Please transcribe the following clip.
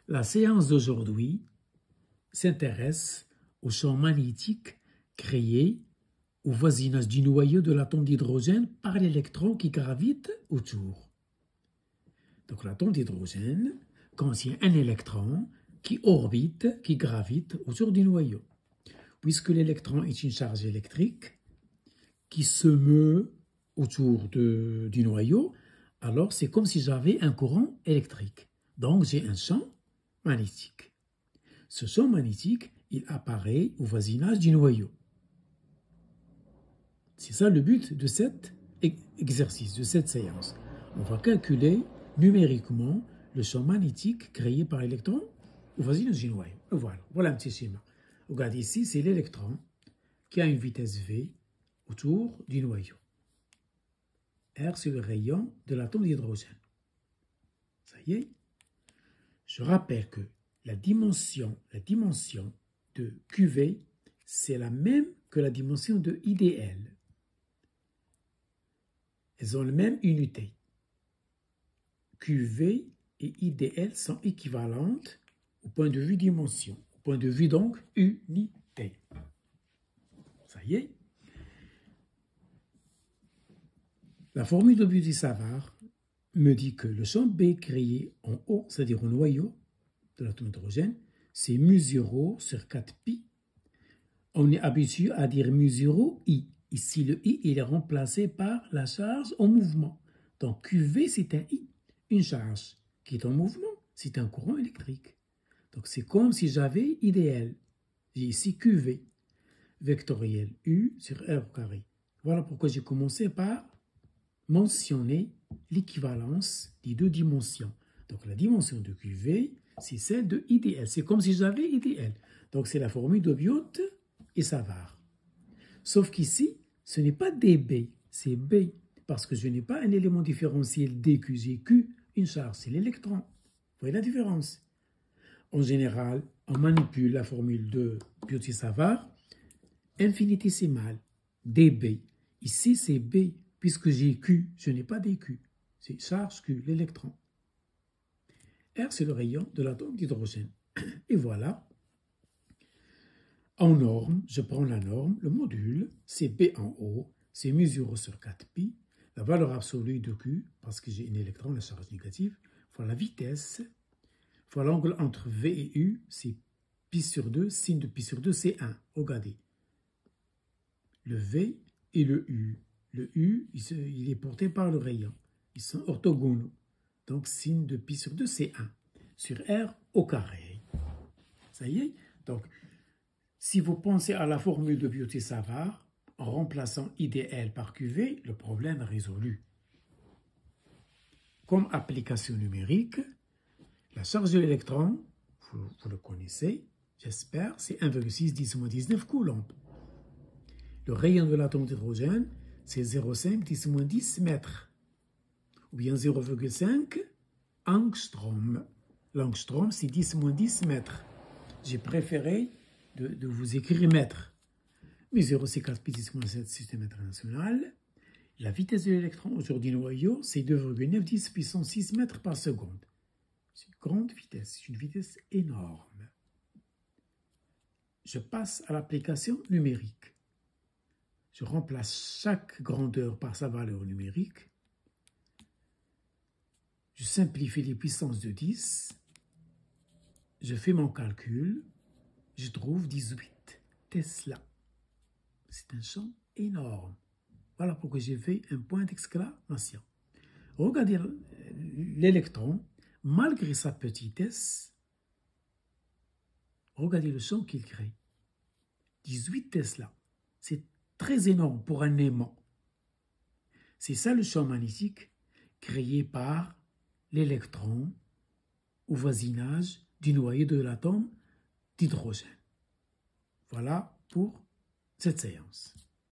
La séance d'aujourd'hui s'intéresse au champ magnétique créé au voisinage du noyau de l'atome d'hydrogène par l'électron qui gravite autour. Donc l'atome d'hydrogène contient un électron qui orbite, qui gravite autour du noyau. Puisque l'électron est une charge électrique qui se meut autour du noyau, alors c'est comme si j'avais un courant électrique. Donc j'ai un champ magnétique. Ce champ magnétique, il apparaît au voisinage du noyau. C'est ça le but de cet exercice, de cette séance. On va calculer numériquement le champ magnétique créé par l'électron au voisinage du noyau. Voilà un petit schéma. Regardez ici, c'est l'électron qui a une vitesse V autour du noyau. R, c'est le rayon de l'atome d'hydrogène. Ça y est. Je rappelle que la dimension de QV, c'est la même que la dimension de IDL. Elles ont la même unité. QV et IDL sont équivalentes au point de vue dimension. Au point de vue donc unité. Ça y est. La formule de Buty-Savart me dit que le champ B créé en haut, c'est-à-dire au noyau de l'atome d'hydrogène, c'est mu0 sur 4pi. On est habitué à dire mu0 I. Ici, le I, il est remplacé par la charge en mouvement. Donc, QV, c'est un I. Une charge qui est en mouvement, c'est un courant électrique. Donc, c'est comme si j'avais IDL. J'ai ici QV, vectoriel U sur R au carré. Voilà pourquoi j'ai commencé par mentionner l'équivalence des deux dimensions. Donc, la dimension de QV, c'est celle de IDL. C'est comme si j'avais IDL. Donc, c'est la formule de Biot et Savart. Sauf qu'ici, ce n'est pas DB, c'est B. Parce que je n'ai pas un élément différentiel DQ. J'ai Q, une charge, c'est l'électron. Vous voyez la différence? En général, on manipule la formule de Biot et Savart infinitésimale, DB. Ici, c'est B. Puisque j'ai Q, je n'ai pas DQ. C'est charge Q, l'électron. R, c'est le rayon de l'atome d'hydrogène. Et voilà. En norme, je prends la norme, le module, c'est B en haut, c'est mu0 sur 4pi. La valeur absolue de Q, parce que j'ai un électron, la charge négative, fois la vitesse, fois l'angle entre V et U, c'est pi sur 2, sin de pi sur 2, c'est 1. Regardez. Le V et le U. Le U, il est porté par le rayon. Ils sont orthogonaux. Donc, sin de pi sur 2, c'est 1. Sur R au carré. Ça y est? Donc, si vous pensez à la formule de Biot et Savart, en remplaçant IDL par QV, le problème est résolu. Comme application numérique, la charge de l'électron, vous le connaissez, j'espère, c'est 1,6 10-19 coulombs. Le rayon de l'atome d'hydrogène, c'est 0,5 10-10 mètres, ou bien 0,5 angstrom. L'angstrom, c'est 10-10 mètres. J'ai préféré de vous écrire mètres. Mais 0, c'est 4 pi 10-7 système international. La vitesse de l'électron autour du noyau, c'est 2,9 10 puissance 6 mètres par seconde. C'est une grande vitesse, c'est une vitesse énorme. Je passe à l'application numérique. Je remplace chaque grandeur par sa valeur numérique. Je simplifie les puissances de 10. Je fais mon calcul. Je trouve 18 Tesla. C'est un champ énorme. Voilà pourquoi j'ai fait un point d'exclamation. Regardez l'électron, malgré sa petitesse, regardez le champ qu'il crée. 18 Tesla. C'est très énorme pour un aimant. C'est ça le champ magnétique créé par l'électron au voisinage du noyau de l'atome d'hydrogène. Voilà pour cette séance.